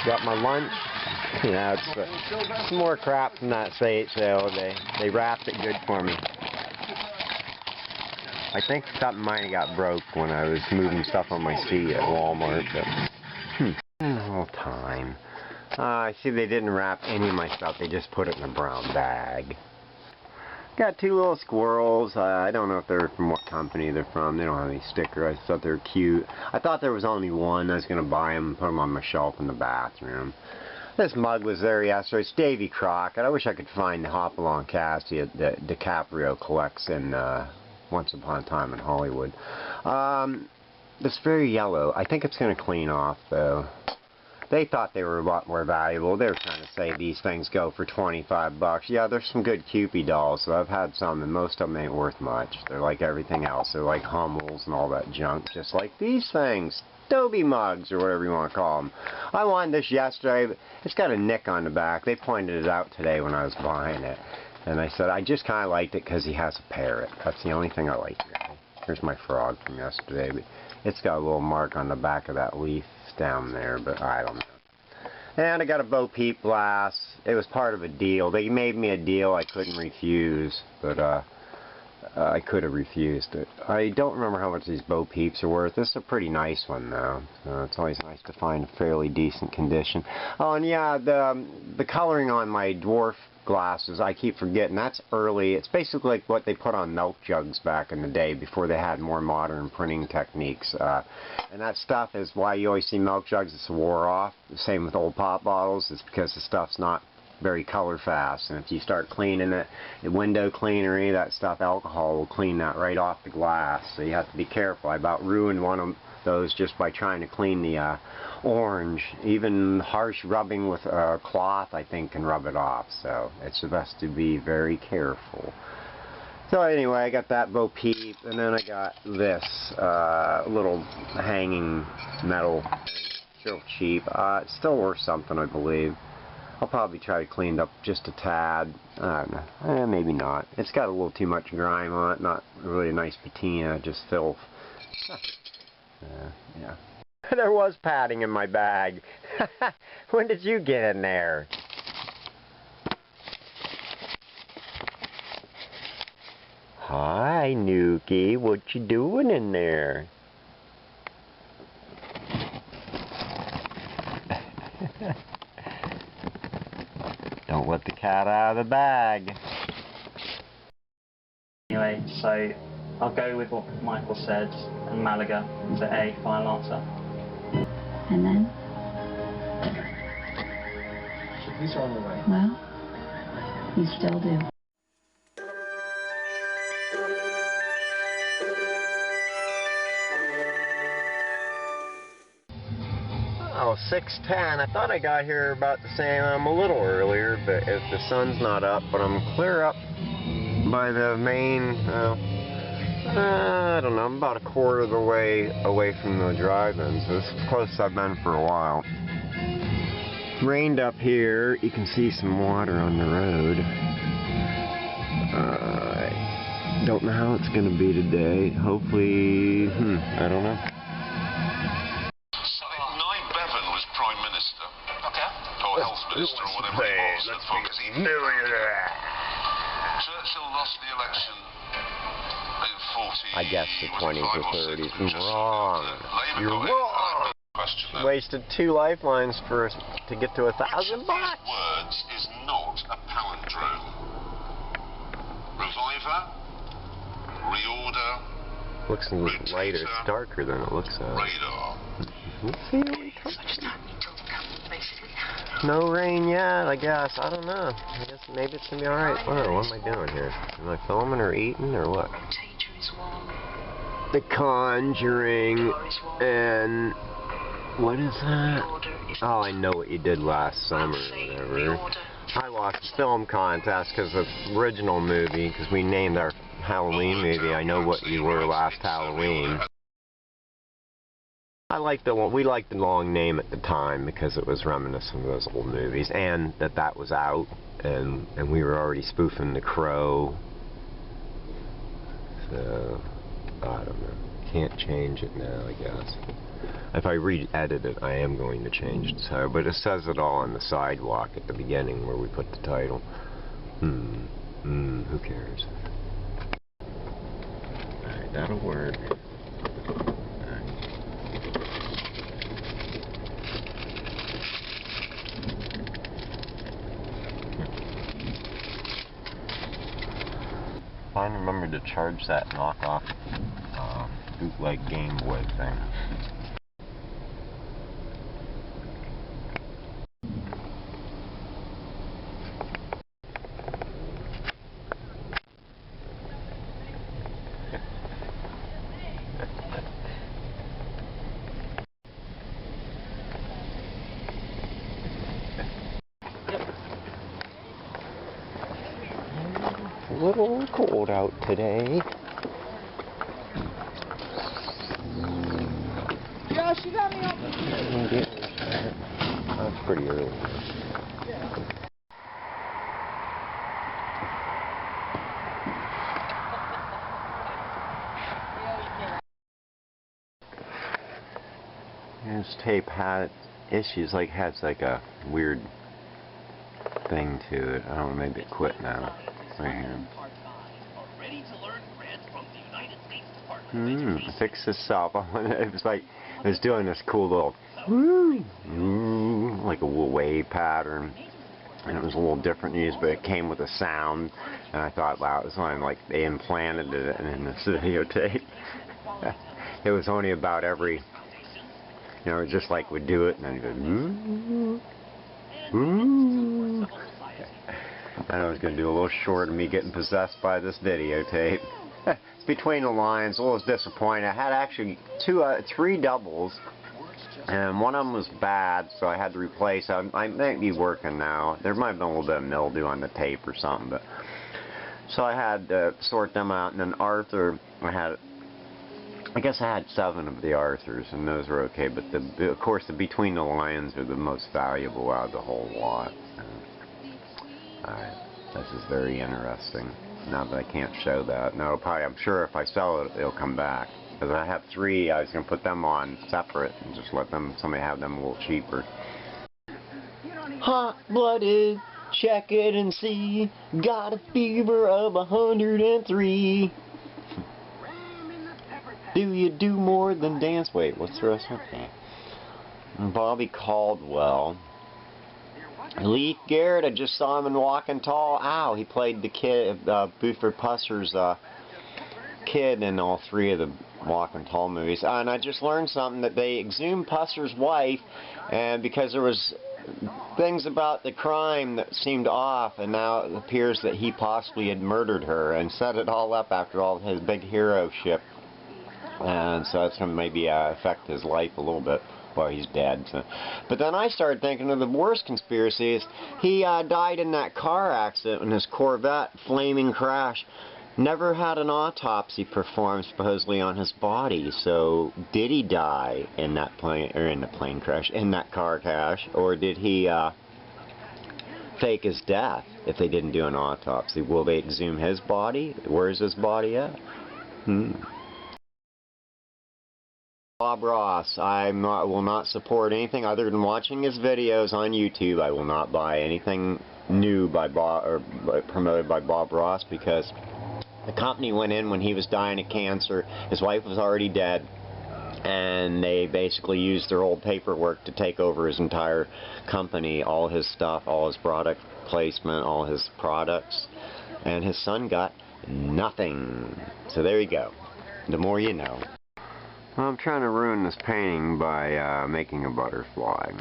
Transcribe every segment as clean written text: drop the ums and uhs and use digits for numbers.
got my lunch. Yeah, it's more crap than that Sept, so they wrapped it good for me. I think something might have got broke when I was moving stuff on my seat at Walmart, but all time. I see they didn't wrap any of my stuff, they just put it in a brown bag. Got two little squirrels. I don't know if they're from what company they're from. They don't have any sticker. I thought they were cute. I thought there was only one. I was going to buy them and put them on my shelf in the bathroom. This mug was there yesterday. It's Davy Crockett. I wish I could find the Hopalong Cassie that DiCaprio collects in Once Upon a Time in Hollywood. It's very yellow. I think it's going to clean off, though. They thought they were a lot more valuable. They were trying to say these things go for 25 bucks. Yeah, there's some good Cupid dolls, so I've had some, and most of them ain't worth much. They're like everything else. They're like Hummels and all that junk, just like these things. Dobie mugs, or whatever you want to call them. I wanted this yesterday, but it's got a nick on the back. They pointed it out today when I was buying it. And I said, I just kind of liked it because he has a parrot. That's the only thing I like. Here's my frog from yesterday, but it's got a little mark on the back of that leaf down there, but I don't know. And I got a Bo Peep glass. It was part of a deal. They made me a deal I couldn't refuse, but I could have refused it. I don't remember how much these Bo Peeps are worth. This is a pretty nice one, though. It's always nice to find a fairly decent condition. Oh, and yeah, the coloring on my dwarf glasses, I keep forgetting. That's early. It's basically like what they put on milk jugs back in the day before they had more modern printing techniques. And that stuff is why you always see milk jugs. It's wore off. The same with old pop bottles. It's because the stuff's not very color fast, and if you start cleaning it, the window cleaner, any of that stuff, alcohol will clean that right off the glass, so you have to be careful. I about ruined one of those just by trying to clean the orange. Even harsh rubbing with a cloth, I think, can rub it off, so it's best to be very careful. So anyway, I got that Bo Peep, and then I got this little hanging metal thing. It's real cheap. It's still worth something, I believe. I'll probably try to clean it up just a tad. I don't know. Maybe not. It's got a little too much grime on it. Not really a nice patina, just filth. Yeah. There was padding in my bag. When did you get in there? Hi, Nuki. What you doing in there? Don't let the cat out of the bag. Anyway, so I'll go with what Michael said, and Malaga is A, final answer. And then? So these are on the way. Well, you still do. Oh, 6:10. I thought I got here about the same. I'm a little earlier, but if the sun's not up, but I'm clear up by the main. I don't know. I'm about a quarter of the way away from the drive-in, so it's the closest I've been for a while. Rained up here. You can see some water on the road. I don't know how it's going to be today. Hopefully, I don't know. Minister or whatever he was at Fox. Millionaire. Churchill lost the election in 40. I guess the 20s or 30s. Wrong. You're wrong. Wasted 2 lifelines for us to get to 1,000 bucks. Words is not a palindrome. Reviver, reorder. Looks lighter. It's darker than it looks like. Radar. No rain yet, I guess. I don't know. I guess maybe it's gonna be alright. Oh, what am I doing here? Am I filming or eating or what? The Conjuring and what is that? Oh, I know what you did last summer or whatever. I lost the film contest because of the original movie, because we named our Halloween movie I Know What You Were Last Halloween. We liked the long name at the time because it was reminiscent of those old movies, and that was out, and we were already spoofing The Crow. So I don't know. Can't change it now, I guess. If I re-edit it, I am going to change it. So, but it says it all on the sidewalk at the beginning where we put the title. Who cares? Alright, that'll work. I remember to charge that knockoff bootleg Game Boy thing. A little cold out today. Josh, you got me up. That's pretty early. This tape had issues, like has like a weird thing to it. I don't know, maybe it quit now. Right here. Fix itself. It was like it was doing this cool little like a little wave pattern, and it was a little different news, but it came with a sound, and I thought, wow, it was like they implanted it in this videotape. It was only about every, you know, just like would do it, and then it would I know I was going to do a little short of me getting possessed by this videotape. It's between the lines, a little disappointed. I had actually three doubles, and one of them was bad, so I had to replace it. I might be working now. There might have been a little bit of mildew on the tape or something, but so I had to sort them out. And then Arthur, I guess I had 7 of the Arthurs, and those were okay. But of course, the between the lines are the most valuable out of the whole lot. Alright, this is very interesting. Now that I can't show that. Now, I'm sure if I sell it, it'll come back. Because I have 3, I was going to put them on separate and just let somebody have them a little cheaper. Hot-blooded, check it and see. Got a fever of 103. Do you do more than dance? Wait, what's the rest of it? Bobby Caldwell. Leif Garrett, I just saw him in Walking Tall. Ow, he played the kid, Buford Pusser's kid in all 3 of the Walking Tall movies. And I just learned something, that they exhumed Pusser's wife, and because there was things about the crime that seemed off, and now it appears that he possibly had murdered her and set it all up after all his big hero-ship. And so that's going to maybe affect his life a little bit. Well, he's dead. So. But then I started thinking of the worst conspiracy is he died in that car accident in his Corvette flaming crash. Never had an autopsy performed supposedly on his body. So did he die in that plane, or in the plane crash, in that car crash, or did he fake his death if they didn't do an autopsy? Will they exhume his body? Where's his body at? Bob Ross. Will not support anything other than watching his videos on YouTube. I will not buy anything new by promoted by Bob Ross, because the company went in when he was dying of cancer. His wife was already dead, and they basically used their old paperwork to take over his entire company, all his stuff, all his product placement, all his products, and his son got nothing. So there you go. The more you know. Well, I'm trying to ruin this painting by making a butterfly.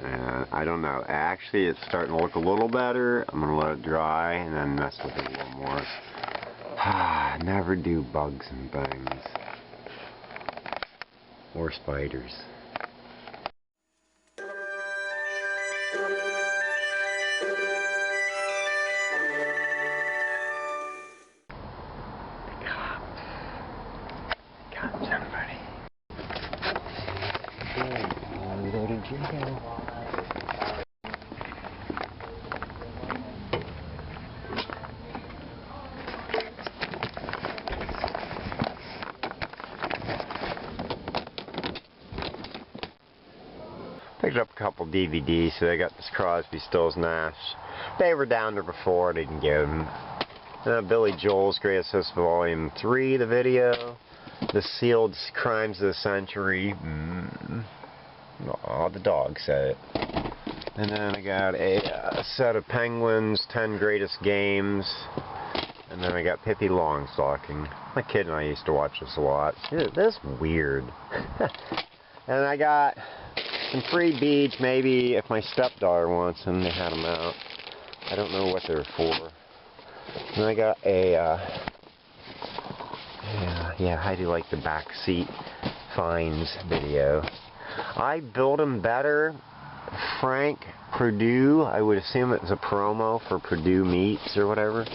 And I don't know. Actually, it's starting to look a little better. I'm going to let it dry and then mess with it a little more. Never do bugs and things. Or spiders. Somebody. Go to jail. picked up a couple DVDs, so I got this Crosby, Stills, Nash. They were down there before, I didn't get them. Billy Joel's Greatest Hits Volume 3, the video. The Sealed Crimes of the Century. Oh, the dog said it. And then I got a set of Penguins, 10 Greatest Games. And then I got Pippi Longstocking. My kid and I used to watch this a lot. Dude, this is weird. And I got some free beads, maybe if my stepdaughter wants them. They had them out. I don't know what they're for. And I got a, how do you like the backseat finds video? I built them better. Frank Purdue, I would assume it was a promo for Purdue Meats or whatever.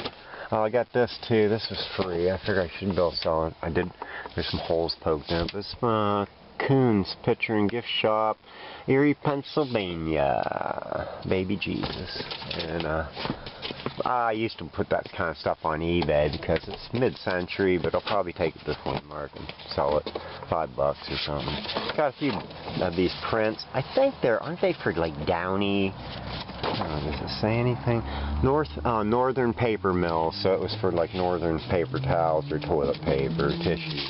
Oh, I got this too. This was free. I figured I should be able to sell it. I did. There's some holes poked in. This Coons Picture and Gift Shop, Erie, Pennsylvania. Baby Jesus. And I used to put that kind of stuff on eBay because it's mid-century, but I'll probably take it to the flea market and sell it $5 or something. Got a few of these prints. I think aren't they for like Downey? Does it say anything? Northern Paper Mill, so it was for like Northern paper towels or toilet paper, tissues.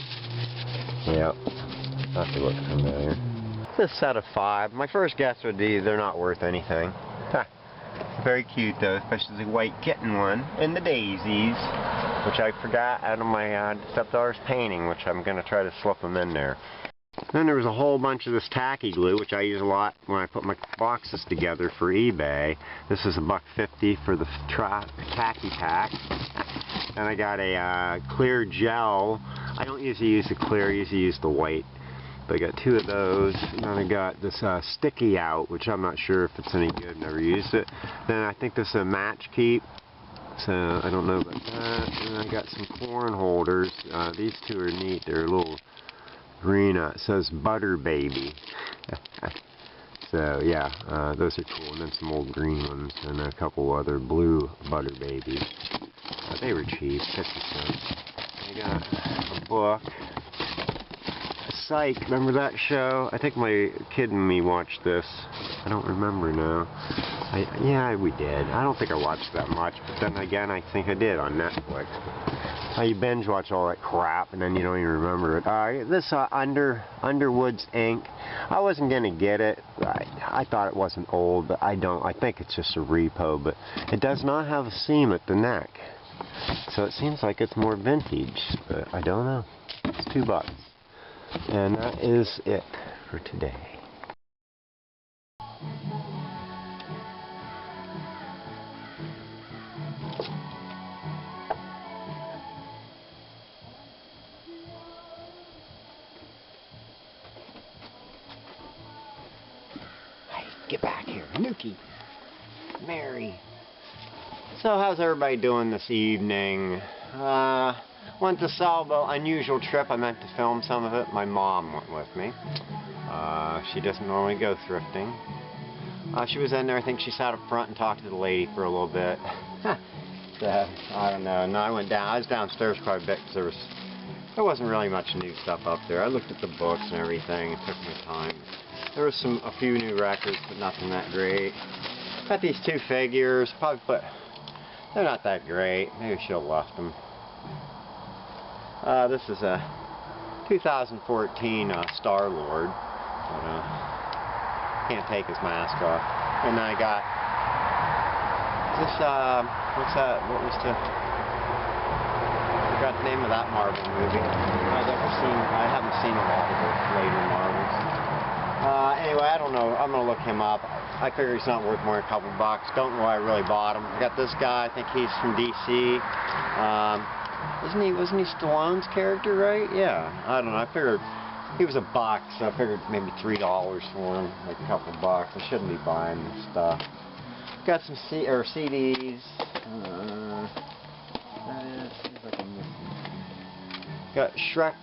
Yep, that could look familiar. This set of 5. My first guess would be they're not worth anything. Very cute though, especially the white kitten one and the daisies, which I forgot out of my stepdaughter's painting, which I'm going to try to slip them in there. Then there was a whole bunch of this tacky glue, which I use a lot when I put my boxes together for eBay. This is $1.50 for the tacky pack. And I got a clear gel. I don't usually use the clear, I usually use the white. But I got 2 of those. And then I got this sticky out, which I'm not sure if it's any good. Never used it. Then I think this is a match keep. So I don't know about that. And I got some corn holders. These 2 are neat. They're a little green. It says Butter Baby. So yeah, those are cool. And then some old green ones and a couple other blue Butter Babies. They were cheap, 50 cents. I got a book. Psych, remember that show? I think my kid and me watched this. I don't remember now. Yeah, we did. I don't think I watched that much, but then again, I think I did on Netflix. How you binge watch all that crap and then you don't even remember it. This Underwood's Ink. I wasn't gonna get it. I thought it wasn't old, but I don't. I think it's just a repo, but it does not have a seam at the neck, so it seems like it's more vintage. But I don't know. It's $2. And that is it for today. Hey, get back here. Nuki. Mary. So how's everybody doing this evening? Went to Salvo, unusual trip. I meant to film some of it. My mom went with me. She doesn't normally go thrifting. She was in there. I think she sat up front and talked to the lady for a little bit. So, I don't know. No, I went down. I was downstairs quite a bit because there wasn't really much new stuff up there. I looked at the books and everything. It took my time. There was a few new records, but nothing that great. Got these 2 figures. Probably they're not that great. Maybe she'll have left them. This is a 2014 Star-Lord, but can't take his mask off. And then I got this, what's that, I forgot the name of that Marvel movie. I haven't seen a lot of the later Marvels. Anyway, I don't know, I'm going to look him up. I figure he's not worth more than a couple bucks. Don't know why I really bought him. I got this guy, I think he's from DC. Wasn't he Stallone's character, right? Yeah, I don't know. I figured he was $1, so I figured maybe $3 for him, like a couple bucks. I shouldn't be buying this stuff. Got some CDs. Got Shrek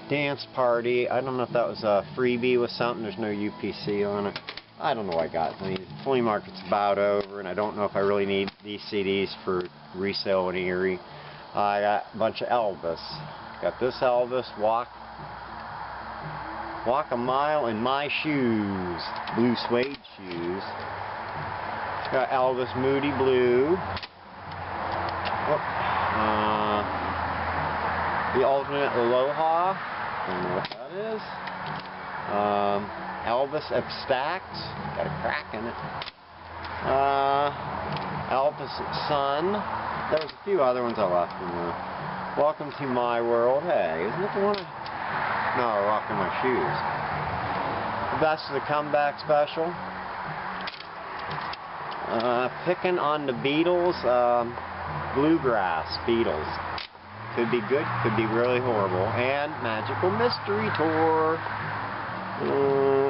Dance Party. I don't know if that was a freebie with something. There's no UPC on it. I don't know what I got. I mean, the flea market's about over, and I don't know if I really need these CDs for resale in Erie. I got a bunch of Elvis. Got this Elvis, Walk Walk a Mile in My Shoes. Blue suede shoes. Got Elvis Moody Blue. The Alternate Aloha. Don't know what that is. Elvis Abstract. Got a crack in it. Elvis Sun. There was a few other ones I left in there. Welcome to My World. Hey, isn't it the one? No, Rocking My Shoes. The Best of the Comeback Special. Picking on the Beatles. Bluegrass Beatles. Could be good, could be really horrible. And Magical Mystery Tour.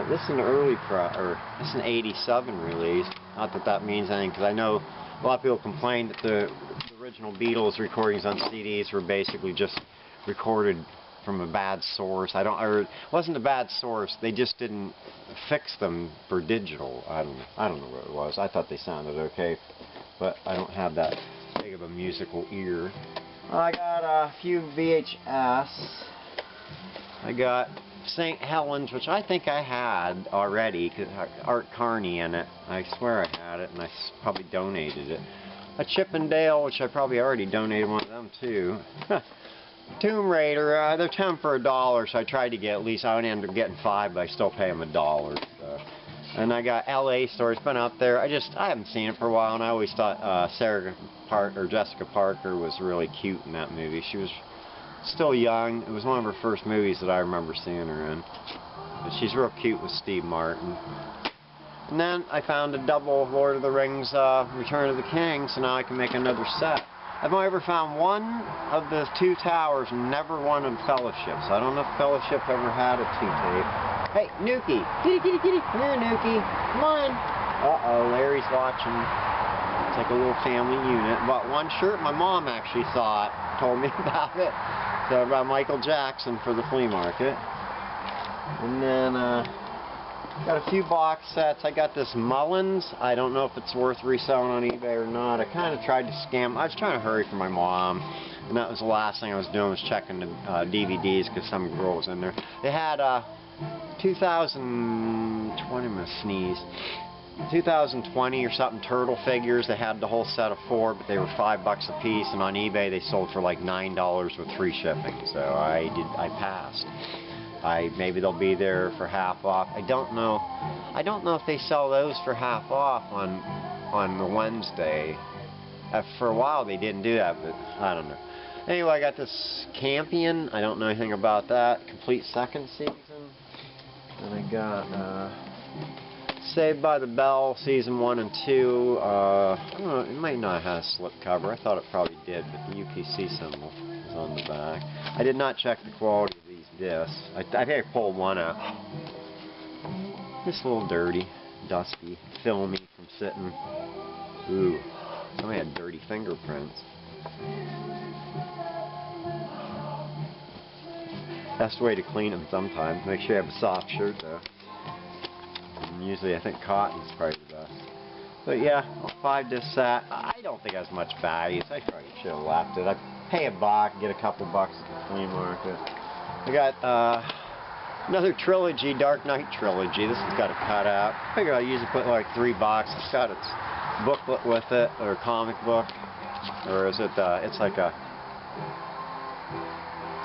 This is an early this is an 87 release. Not that that means anything, because I know a lot of people complain that the original Beatles recordings on CDs were basically just recorded from a bad source. Or it wasn't a bad source. They just didn't fix them for digital. I don't know what it was. I thought they sounded okay, but I don't have that big of a musical ear. I got a few VHS. I got St. Helens, which I think I had already, because Art Carney in it. I swear I had it, and I probably donated it. A Chip and Dale, which I probably already donated one of them too. Tomb Raider, they're 10 for $1, so I tried to get at least, I would end up getting 5, but I still pay them $1. So. And I got LA Story. It's been out there. I haven't seen it for a while, and I always thought Jessica Parker was really cute in that movie. She was still young. It was one of her first movies that I remember seeing her in. But she's real cute with Steve Martin. And then I found a double Lord of the Rings Return of the King, so now I can make another set. I've only ever found one of the 2 towers and never one of Fellowship. So I don't know if Fellowship ever had a 2-tape. Hey, Nuki! Kitty, kitty, kitty! Come here, Nuki! Come on! Uh-oh, Larry's watching. It's like a little family unit. Bought one shirt my mom actually saw it. Told me about it. So about Michael Jackson for the flea market. And then, got a few box sets. I got this Mullins. I don't know if it's worth reselling on eBay or not. I kind of tried to scam. I was trying to hurry for my mom. And that was the last thing I was doing, was checking the DVDs because some girl was in there. They had 2020, I'm going to sneeze. 2020 or something Turtle figures. They had the whole set of 4, but they were $5 a piece, and on eBay they sold for like $9 with free shipping. So I passed. Maybe they'll be there for half off. I don't know. I don't know if they sell those for half off on the Wednesday. For a while they didn't do that, but I don't know. Anyway, I got this Campion. I don't know anything about that. Complete second season. And I got Saved by the Bell season 1 and 2. I don't know. It might not have a slip cover. I thought it probably did, but the UPC symbol is on the back. I did not check the quality of these discs. I think I pulled one out. Just a little dirty, dusty, filmy from sitting. Ooh, somebody had dirty fingerprints. Best way to clean them sometimes. Make sure you have a soft shirt though. And usually I think cotton's probably the best. But yeah, a 5-disc set. I don't think it has much value, so I probably should have left it. I pay $1, get a couple bucks at the flea market. I got another trilogy, Dark Knight trilogy. This has got a cutout. I figure I usually put like $3. It's got its booklet with it, or comic book, or is it? It's like a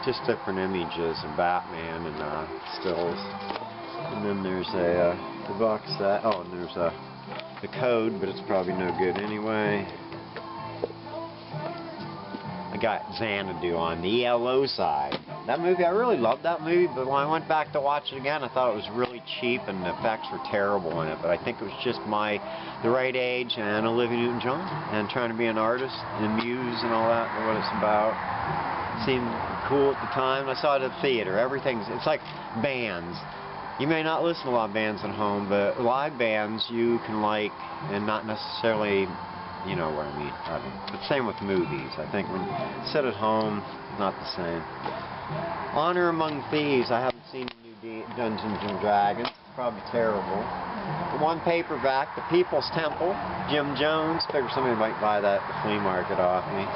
just different images of Batman and stills. And then there's the box set. Oh, and there's the code, but it's probably no good anyway. I got Xanadu on the ELO side. That movie, I really loved that movie, but when I went back to watch it again, I thought it was really cheap and the effects were terrible in it. But I think it was just the right age and Olivia Newton-John and trying to be an artist and muse and all that, and what it's about. It seemed cool at the time. I saw it at the theater. It's like bands. You may not listen to a lot of bands at home, but live bands you can like and not necessarily, you know what I mean. But same with movies. I think when you sit at home, not the same. Honor Among Thieves. I haven't seen the new Dungeons and Dragons. It's probably terrible. The one paperback, The People's Temple, Jim Jones. Figure somebody might buy that at the flea market off me.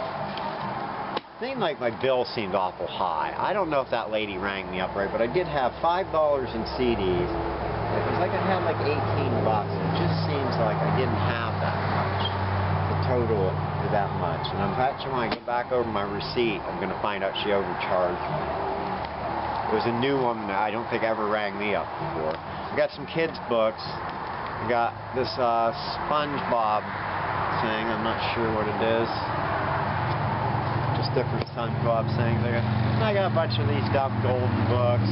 seemed like my bill seemed awful high. I don't know if that lady rang me up right, but I did have $5 in CDs. It was like I had like 18 bucks. It just seems like I didn't have that much to total to that much. And I'm actually, when I go back over my receipt, I'm going to find out she overcharged me. It was a new one that I don't think ever rang me up before. I got some kids' books. I got this SpongeBob thing. I'm not sure what it is. Just different SpongeBob things. I got a bunch of these dumb golden books.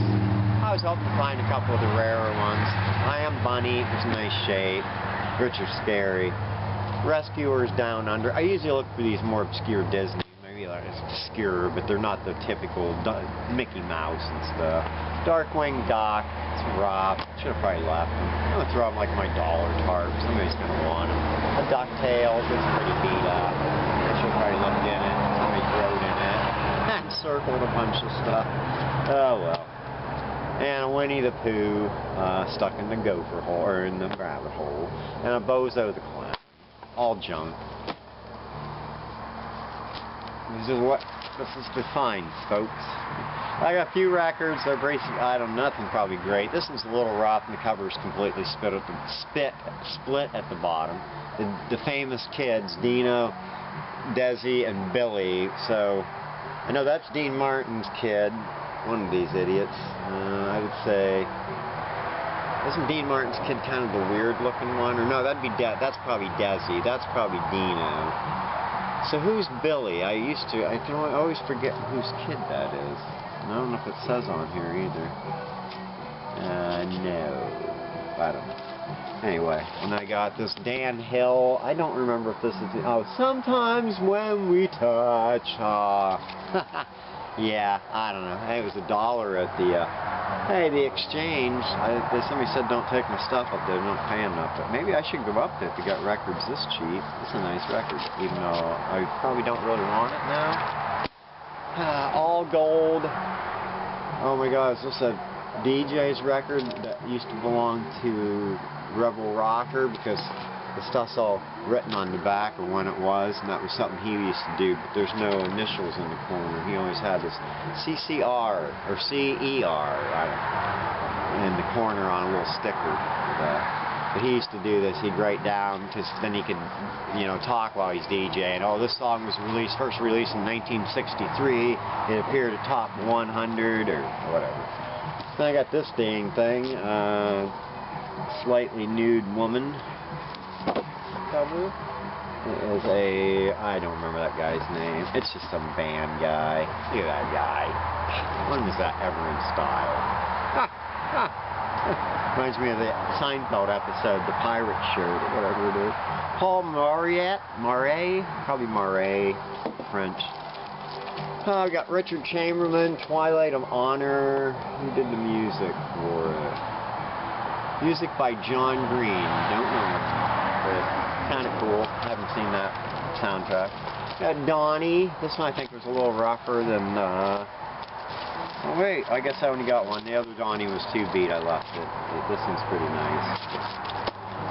I was hoping to find a couple of the rarer ones. I Am Bunny was in nice shape. Richard Scary. Rescuers Down Under. I usually look for these more obscure Disney. Maybe like obscure, but they're not the typical Mickey Mouse and stuff. Darkwing Duck. It's rough. Should have probably left them. I'm going to throw them like my dollar tarp. Somebody's going to want them. A DuckTales. It's pretty beat up. I should have probably looked in it. Somebody wrote in it. And circled a bunch of stuff. Oh well. And a Winnie the Pooh stuck in the gopher hole, or in the rabbit hole. And a Bozo the Clown. All junk. This is the find, folks. I got a few records. They're basically, I don't know, nothing probably great. This one's a little rough, and the cover's completely split at the bottom. The famous kids, Dino, Desi, and Billy. So I know that's Dean Martin's kid. One of these idiots. I would say, isn't Dean Martin's kid kind of the weird-looking one? Or no, that'd be that's probably Desi. That's probably Dino. So who's Billy? I can always forget whose kid that is. And I don't know if it says on here either. No. I don't know. Anyway, and I got this Dan Hill. I don't remember if this is... Oh, Sometimes When We Touch. Yeah, I don't know. Hey, it was $1 at the exchange. Somebody said don't take my stuff up there, don't pay enough. But maybe I should go up there if they got records this cheap. It's a nice record, even though I probably don't really want it now. All gold. Oh my gosh, this is a DJ's record that used to belong to Rebel Rocker, because the stuff's all written on the back of when it was, and that was something he used to do, but there's no initials in the corner. He always had this CCR or CER, I don't know, in the corner on a little sticker. But he used to do this. He'd write down, because then he could, you know, talk while he's DJing. Oh, this song was first released in 1963. It appeared at top 100 or whatever. Then I got this dang thing, slightly nude woman. Cover. It is I don't remember that guy's name. It's just some band guy. Look at that guy. When was that ever in style? Reminds me of the Seinfeld episode, The Pirate Shirt, or whatever it is. Paul Marais, probably Marais, French. Oh, I got Richard Chamberlain, Twilight of Honor. Who did the music for it? Music by John Green. Don't know. But kind of cool. I haven't seen that soundtrack. Got Donnie. This one I think was a little rougher than... Oh wait, I guess I only got one. The other Donnie was 2 beat. I left it. This one's pretty nice.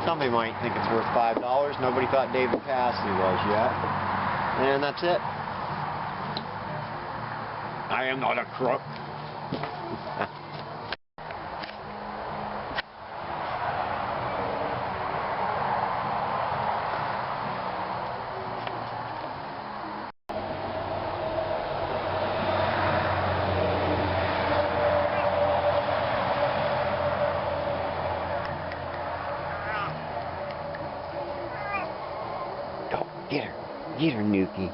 Somebody might think it's worth $5. Nobody thought David Cassidy was yet. And that's it. I am not a crook. Get her, Nuki.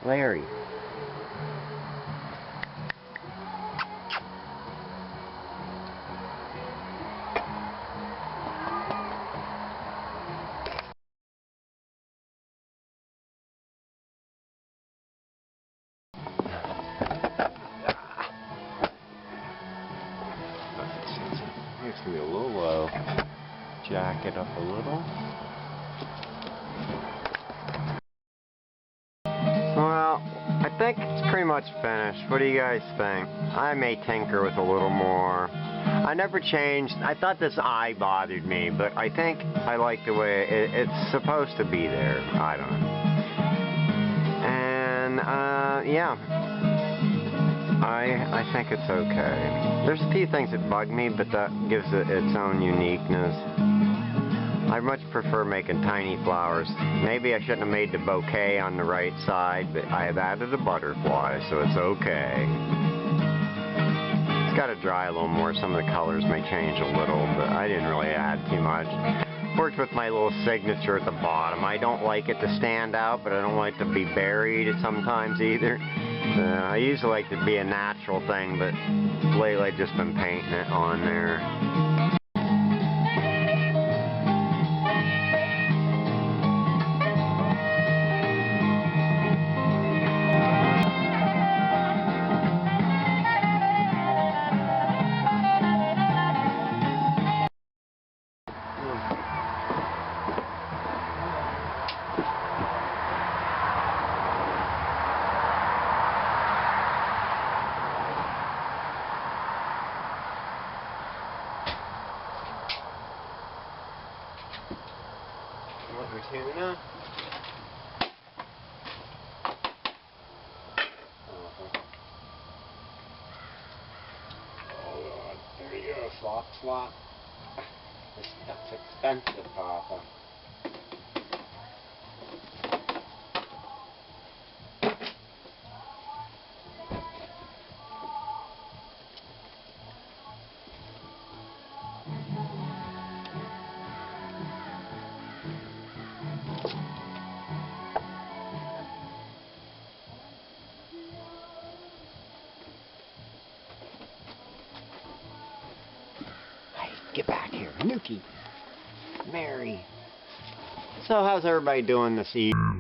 Larry. It's gonna be a little low. Jack it up a little. Well, I think it's pretty much finished. What do you guys think? I may tinker with a little more. I never changed. I thought this eye bothered me, but I think I like the way it's supposed to be there. I don't know. Yeah. I think it's okay. There's a few things that bug me, but that gives it its own uniqueness. I much prefer making tiny flowers. Maybe I shouldn't have made the bouquet on the right side, but I have added a butterfly, so it's okay. It's got to dry a little more. Some of the colors may change a little, but I didn't really add too much. Worked with my little signature at the bottom. I don't like it to stand out, but I don't like to be buried sometimes either. I usually like to be a natural thing, but lately I've just been painting it on there. Tuna. Oh, there you go, slop. This stuff's expensive, Papa. Get back here, Nuki. Mary. So how's everybody doing this evening?